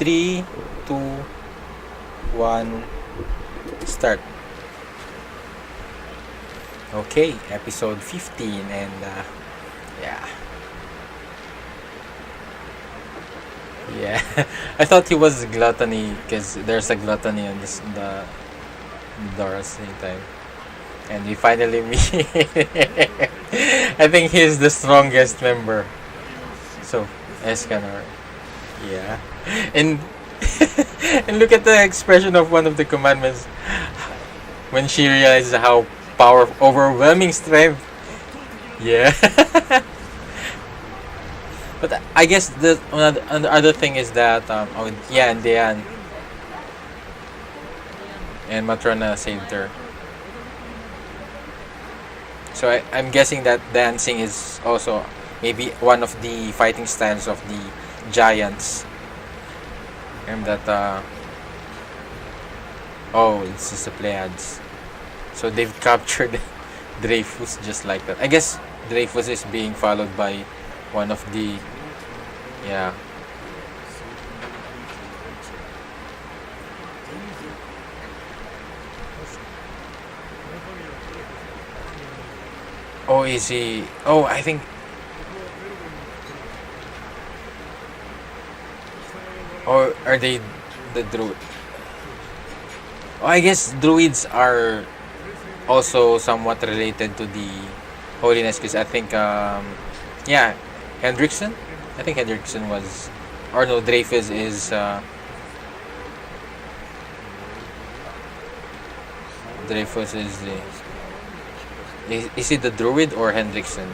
3, 2, 1, start. Okay, episode 15, and yeah. Yeah, I thought he was gluttony because there's a gluttony on the door at the same time. And we finally meet. I think he's the strongest member. So, Escanor. Yeah. And and look at the expression of one of the commandments when she realizes how overwhelming strength. Yeah. But I guess the other thing is that and Diane and Matrona saved her. So I'm guessing that dancing is also maybe one of the fighting styles of the giants. And that it's just the Pleiades. So they've captured Dreyfus just like that. I guess Dreyfus is being followed by one of the Oh, is he? Oh, I think. Or are they the druid? Oh, I guess druids are also somewhat related to the holiness, because I think Hendrickson. I think Hendrickson was, or no, Dreyfus is. Dreyfus is the. Is he the druid or Hendrickson?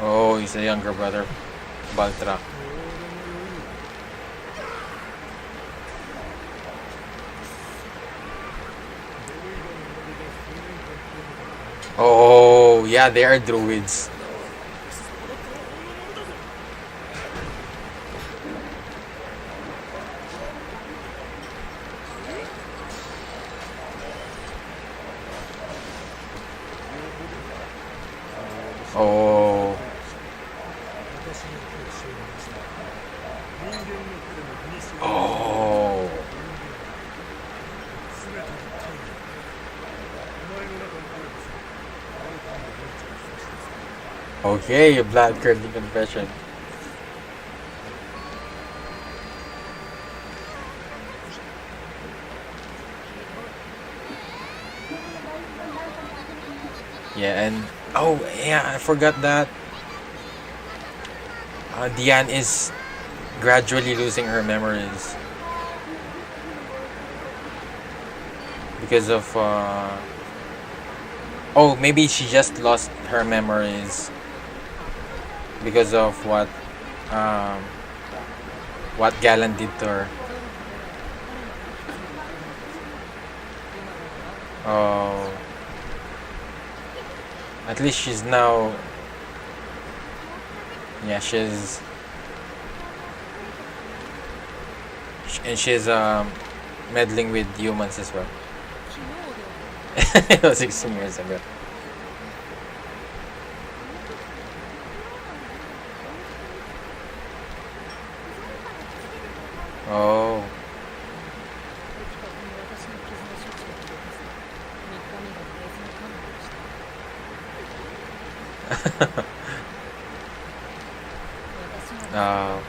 Oh, he's a younger brother, Baltra. Oh, yeah, they are druids. Oh. Oh. Okay, a Bloodcurdling confession. Yeah, and I forgot that Diane is gradually losing her memories because of maybe she just lost her memories because of what Galan did to her. Oh, at least she's now. Yeah, she's meddling with humans as well. It was 16 years ago. Oh. uh,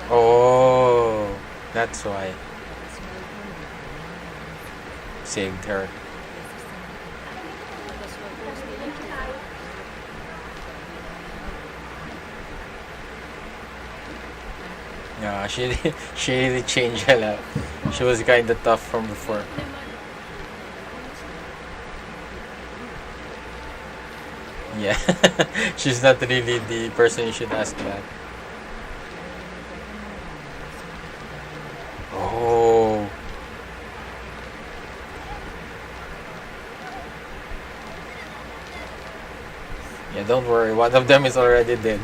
oh, that's why saved her. Yeah, she really changed a lot. She was kind of tough from before. Yeah, she's not really the person you should ask that. Oh. Yeah, don't worry. One of them is already dead.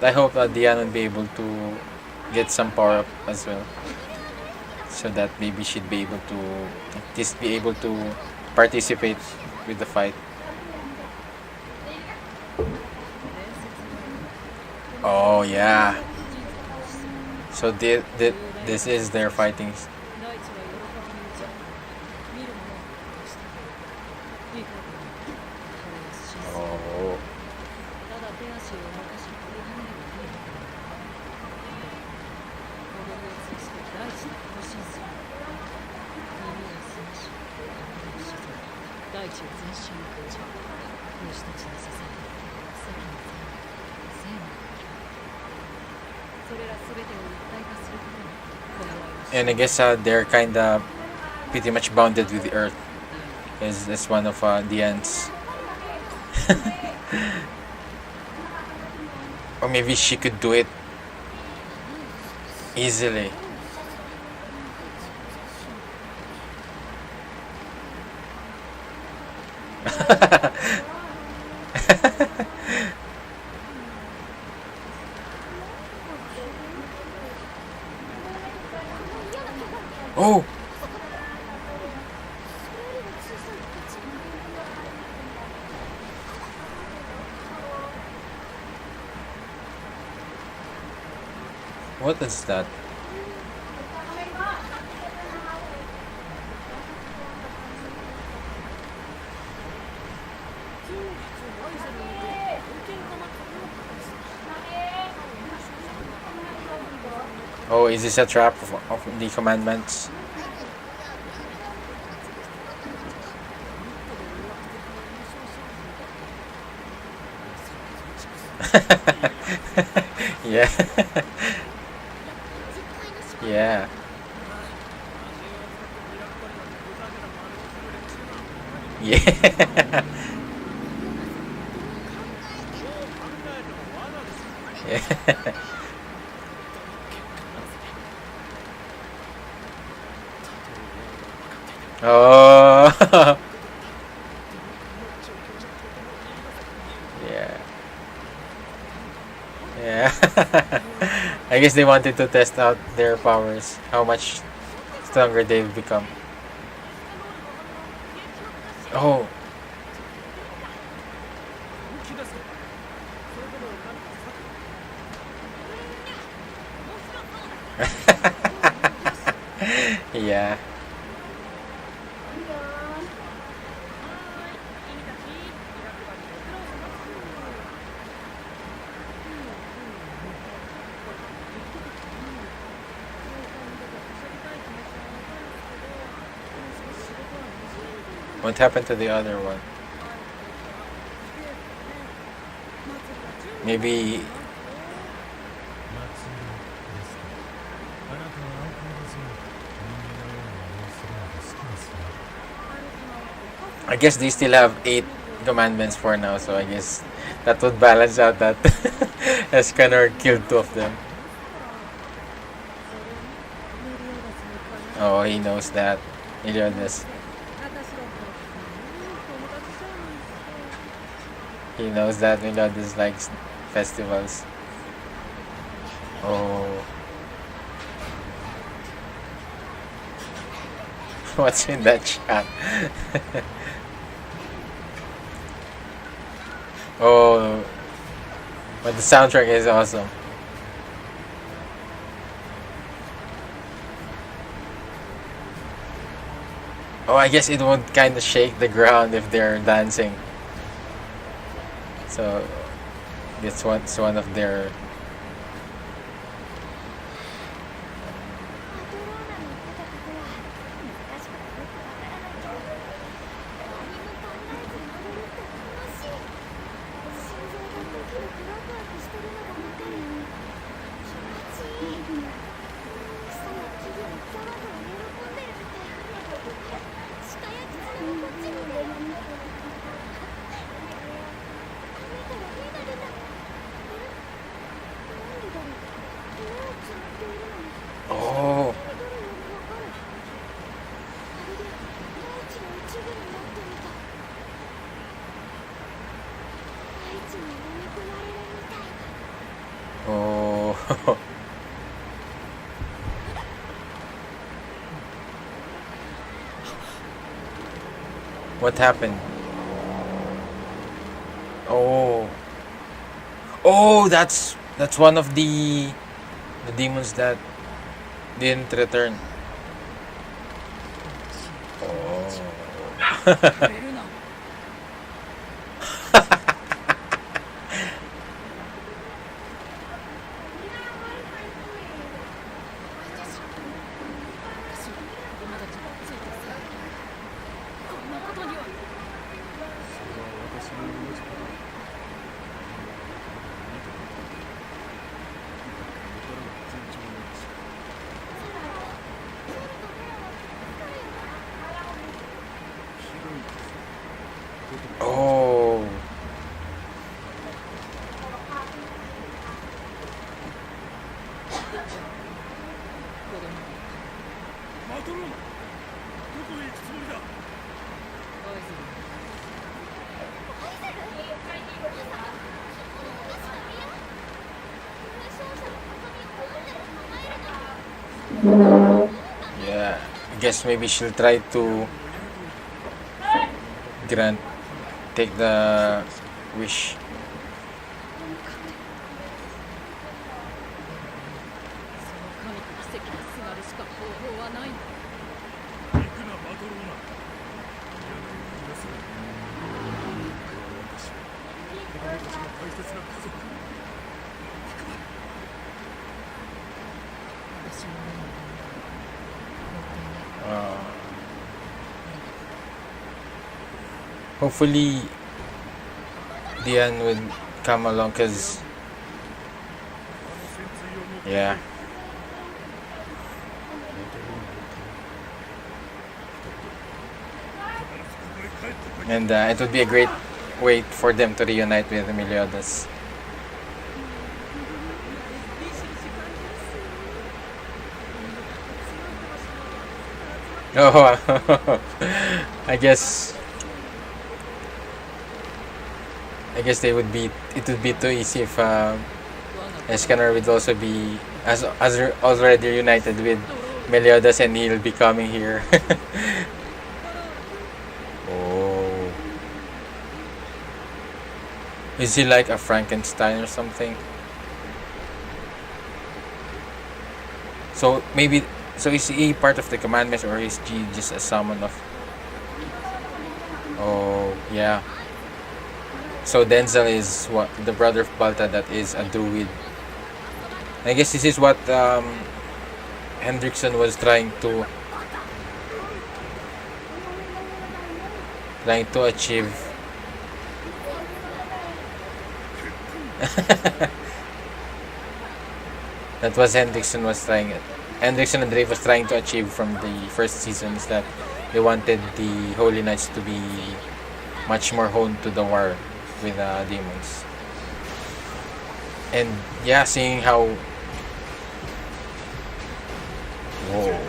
I hope Diane will be able to get some power up as well, so that maybe she'd be able to at least be able to participate with the fight. Oh yeah. So this is their fighting. Oh. And I guess they're kind of pretty much bounded with the earth. Is one of the ants. Or maybe she could do it easily. Oh! What is that? Oh, is this a trap of the commandments? Yeah. Yeah. Yeah. Yeah. Oh. Yeah. Yeah. I guess they wanted to test out their powers, how much stronger they've become. Oh. Yeah. What happened to the other one? Maybe. I guess they still have 8 commandments for now, so I guess that would balance out that Escanor killed 2 of them. Oh, he knows that. Meliodas. He knows that Meliodas likes festivals. Oh. What's in that chat? Oh, but the soundtrack is awesome. Oh, I guess it won't kind of shake the ground if they're dancing. So, it's one of their. Oh. What happened? Oh. Oh, that's one of the demons that didn't return. Oh. Oh. Yeah, I guess maybe she'll try to take the wish. Hopefully Dian will come along, cause yeah. And it would be a great way for them to reunite with Meliodas. Oh, I guess they would be. It would be too easy if Escanor would also be as already reunited with Meliodas, and he'll be coming here. Oh, is he like a Frankenstein or something? So maybe. So is he part of the commandments, or is he just a summon of? Oh yeah. So Denzel is what the brother of Balta, that is a druid. I guess this is what Hendrickson was trying to achieve. That was Hendrickson and Dreyfus trying to achieve from the first seasons, that they wanted the Holy Knights to be much more honed to the war with demons. And yeah, seeing how whoa.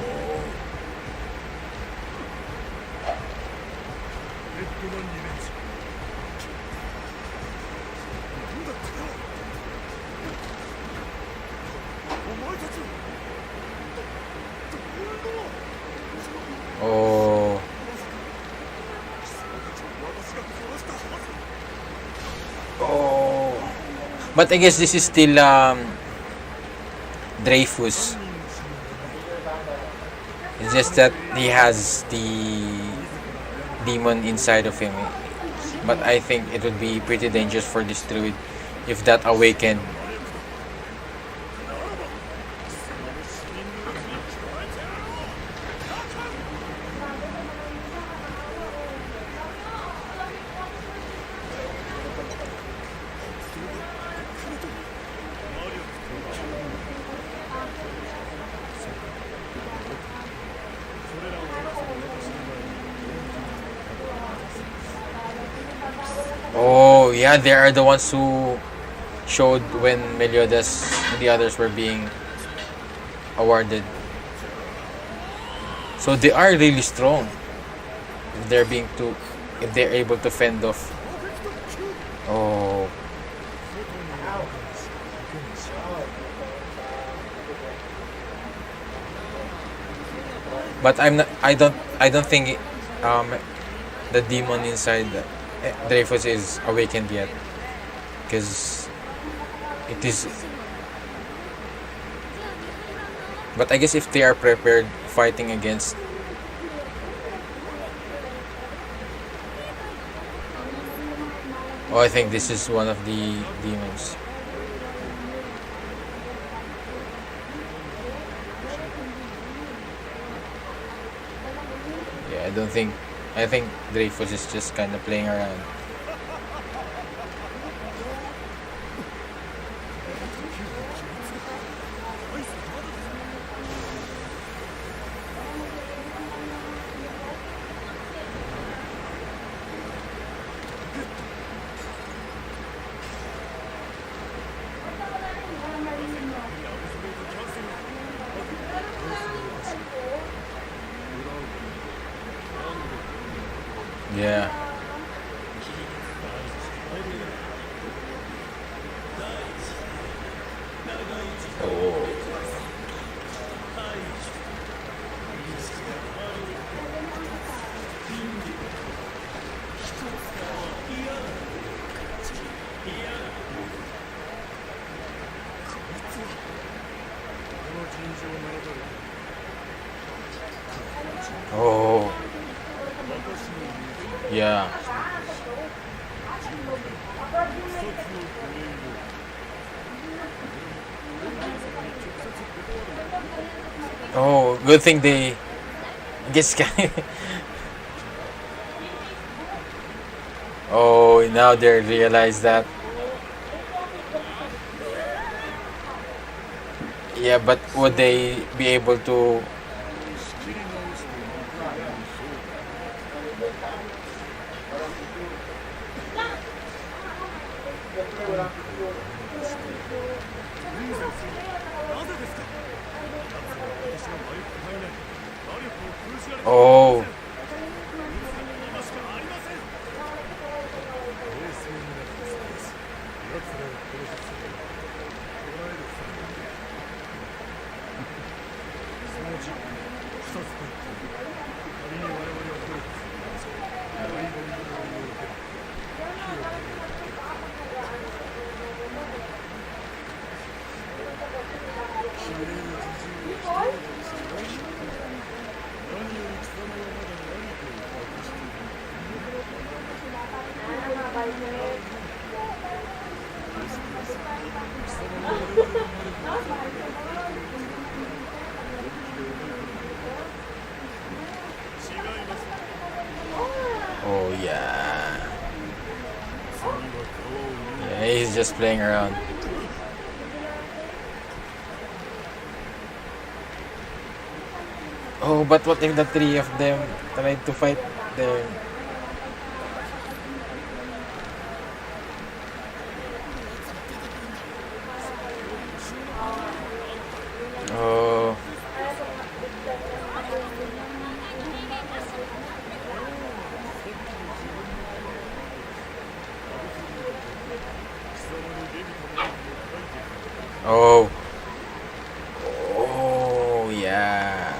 Oh. Oh. But I guess this is still Dreyfus. It's just that he has the demon inside of him. But I think it would be pretty dangerous for this druid if that awakened. Oh, yeah, they are the ones who showed when Meliodas and the others were being awarded. So they are really strong if they're able to fend off. Oh. But I don't think um the demon inside Dreyfus is awakened yet, because it is. But I guess if they are prepared fighting against. Oh, I think this is one of the demons. Yeah, I don't think. I think Dreyfus is just kind of playing around. Yeah. Oh. Oh. Yeah. Oh, good thing they guess. Oh, now they realize that. Yeah, but would they be able to? Oh. Oh yeah. Yeah, he's just playing around. Oh, but what if the three of them tried to fight there? Oh. Oh. Oh, yeah.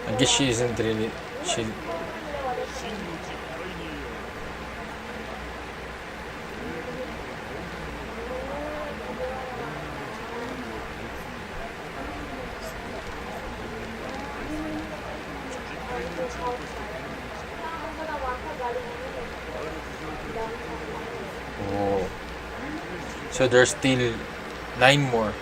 I guess she isn't really. She. Oh. So there's still 9 more.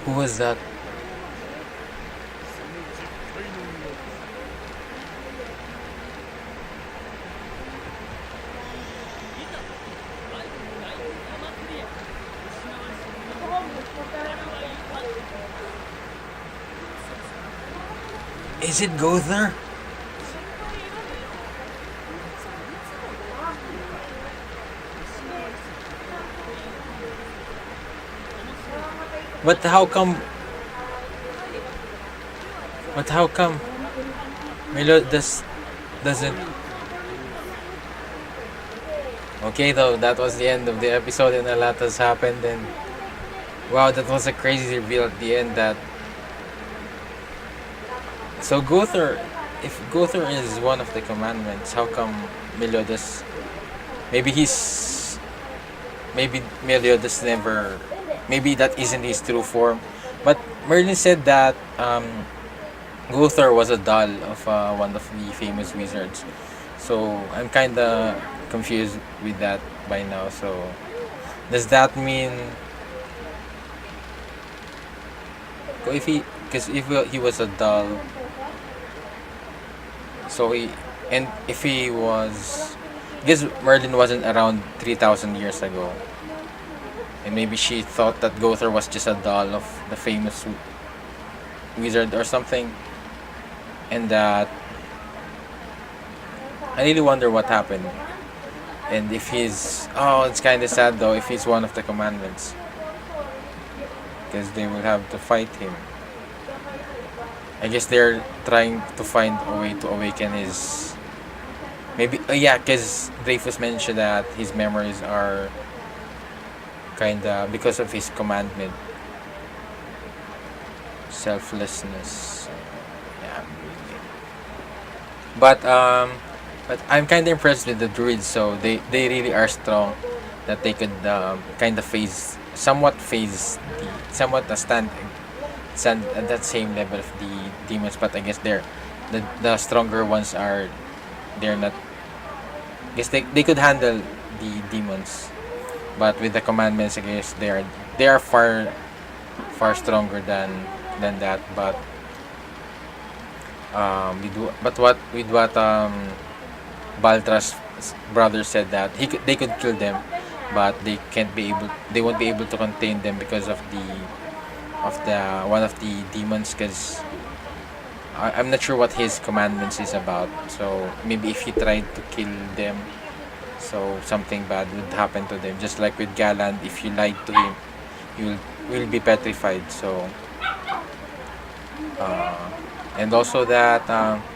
Who was that? Is it Gowther? But how come? But how come Meliodas doesn't? Okay, though, that was the end of the episode, and a lot has happened. And wow, that was a crazy reveal at the end. That so Gowther, if Gowther is one of the commandments, how come Meliodas? Maybe he's maybe Meliodas never. Maybe that isn't his true form. But Merlin said that Gowther was a doll of one of the famous wizards. So I'm kinda confused with that by now. So does that mean if he because if he was a doll, so he and if he was, I guess Merlin wasn't around 3,000 years ago, and maybe she thought that Gowther was just a doll of the famous wizard or something, and that I really wonder what happened. And if he's, oh, it's kind of sad though if he's one of the commandments, because they will have to fight him. I guess they're trying to find a way to awaken his. Maybe, yeah, because Dreyfus mentioned that his memories are kinda because of his commandment, selflessness. Yeah, but I'm kind of impressed with the druids. So they really are strong. That they could kind of somewhat stand at that same level of the demons. But I guess the stronger ones are, they're not. I guess they could handle the demons, but with the commandments, I guess they are far stronger than that. But with what Baltra's brother said, that they could kill them, but they won't be able to contain them because of the one of the demons, because I'm not sure what his commandments is about. So maybe if he tried to kill them, so something bad would happen to them, just like with Galand. If you lied to him, you will be petrified. So and also that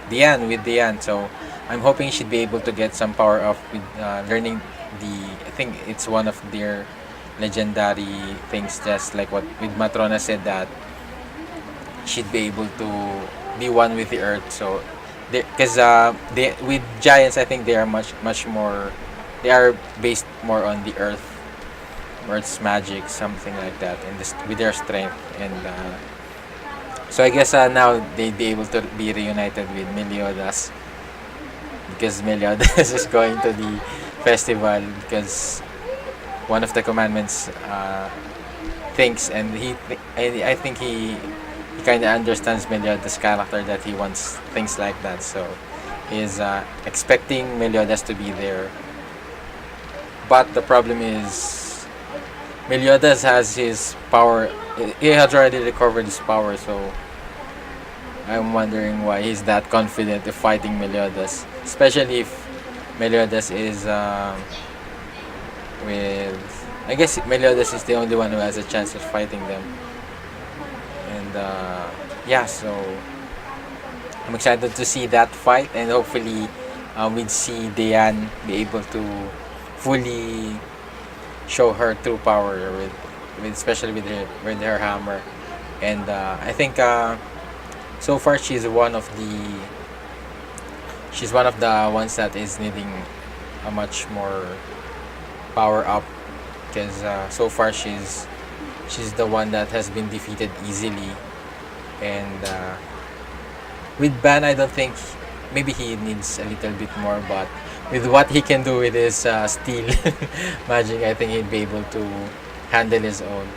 Diane, so I'm hoping she'd be able to get some power up with learning I think it's one of their legendary things, just like what with Matrona said, that she'd be able to be one with the earth. So because they with giants, I think they are much more, they are based more on the earth's magic, something like that, and with their strength. And so I guess now they'd be able to be reunited with Meliodas, because Meliodas is going to the festival, because one of the commandments thinks, and I think he kind of understands Meliodas' character, that he wants things like that. So he is expecting Meliodas to be there. But the problem is Meliodas has his power. He has already recovered his power, so I'm wondering why he's that confident of fighting Meliodas, especially if Meliodas is with. I guess Meliodas is the only one who has a chance of fighting them. And yeah, so I'm excited to see that fight, and hopefully we'd see Diane be able to fully show her true power with especially with her hammer. And I think so far she's one of the ones that is needing a much more power up, because so far she's the one that has been defeated easily. And with Ban, I don't think, maybe he needs a little bit more, but with what he can do with his steel magic, I think he'd be able to handle his own,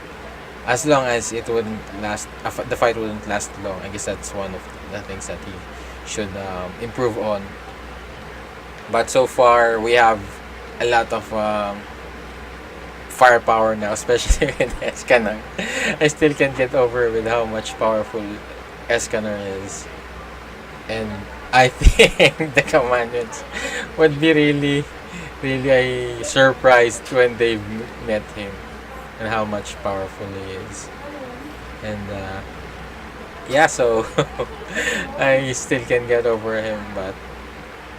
as long as it wouldn't last, the fight wouldn't last long. I guess that's one of the things that he should improve on. But so far we have a lot of firepower now, especially with Escanor. I still can't get over with how much powerful Escanor is. And I think the commandants would be really a surprised when they met him and how much powerful he is. And yeah, so I still can get over him, but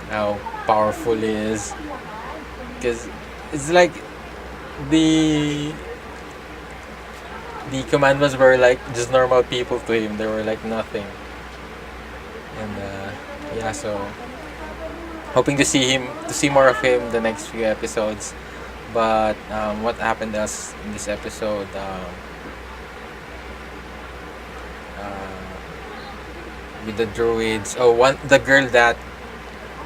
how powerful he is, because it's like the the commanders were like just normal people to him. They were like nothing. And yeah, so hoping to see more of him the next few episodes. But what happened else in this episode? With the druids. Oh, one the girl that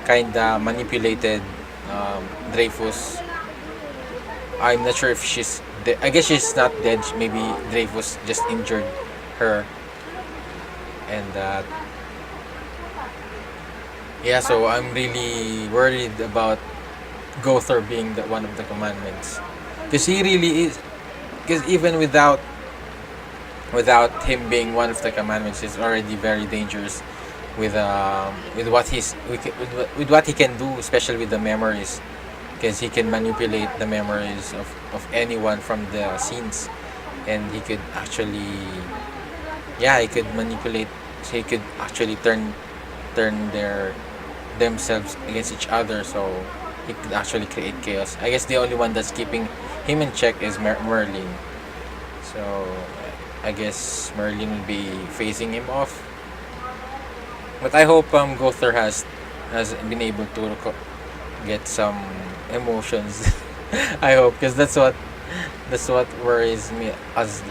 kinda manipulated Dreyfus. I'm not sure if I guess she's not dead. Maybe Dreyfus just injured her, and yeah. So I'm really worried about Gowther being one of the commandments, because he really is. Because even without him being one of the commandments, he's already very dangerous with with what he can do, especially with the memories, because he can manipulate the memories of anyone from the scenes, and he could actually, yeah, he could manipulate. He could actually turn themselves against each other, so he could actually create chaos. I guess the only one that's keeping him in check is Merlin. So I guess Merlin will be facing him off. But I hope Gowther has been able to get some emotions. I hope, because that's what worries me, as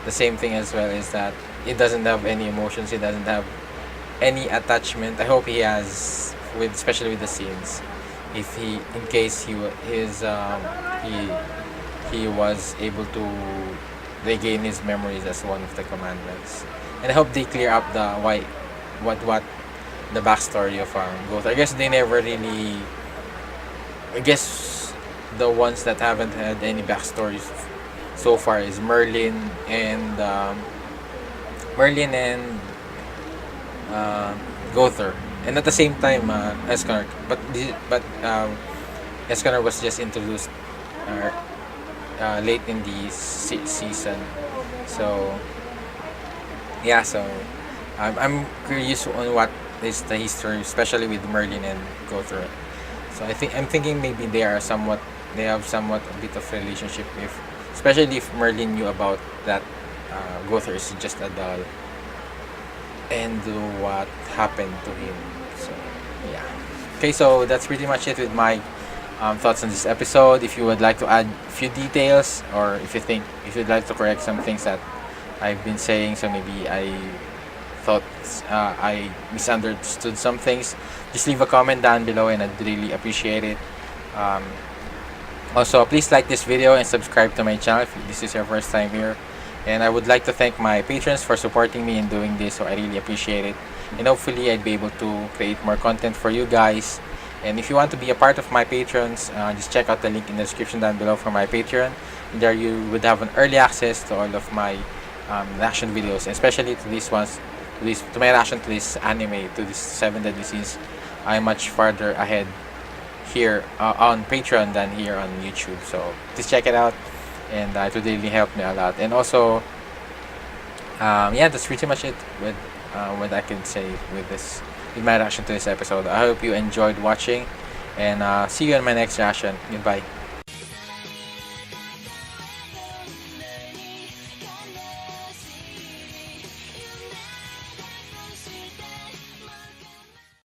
the same thing as well, is that he doesn't have any emotions. He doesn't have any attachment. I hope he has, with especially with the scenes. If he, in case he was able to regain his memories as one of the commandments, and I hope they clear up the why, what the backstory of Ghost. I guess they never really. I guess the ones that haven't had any backstories so far is Merlin and Gowther, and at the same time Escanor. But Escanor was just introduced uh, late in the season, so yeah. So I'm curious on what is the history, especially with Merlin and Gowther. So I'm thinking maybe they have somewhat a bit of relationship, if especially if Merlin knew about that Gowther is just a doll, and what happened to him. So yeah. Okay, so that's pretty much it with my thoughts on this episode. If you would like to add a few details, or if you'd like to correct some things that I've been saying, so maybe I thought I misunderstood some things, just leave a comment down below, and I'd really appreciate it. Um, Also, please like this video and subscribe to my channel if this is your first time here. And I would like to thank my patrons for supporting me in doing this, so I really appreciate it. And hopefully I'd be able to create more content for you guys. And if you want to be a part of my patrons, just check out the link in the description down below for my Patreon. There you would have an early access to all of my reaction videos, especially to these ones, to my reaction to this anime, to this 7 Deadly Sins. I'm much farther ahead here on Patreon than here on YouTube, so please check it out, and it would really help me a lot. And also, yeah, that's pretty much it with what I can say with my reaction to this episode. I hope you enjoyed watching, and see you in my next reaction. Goodbye.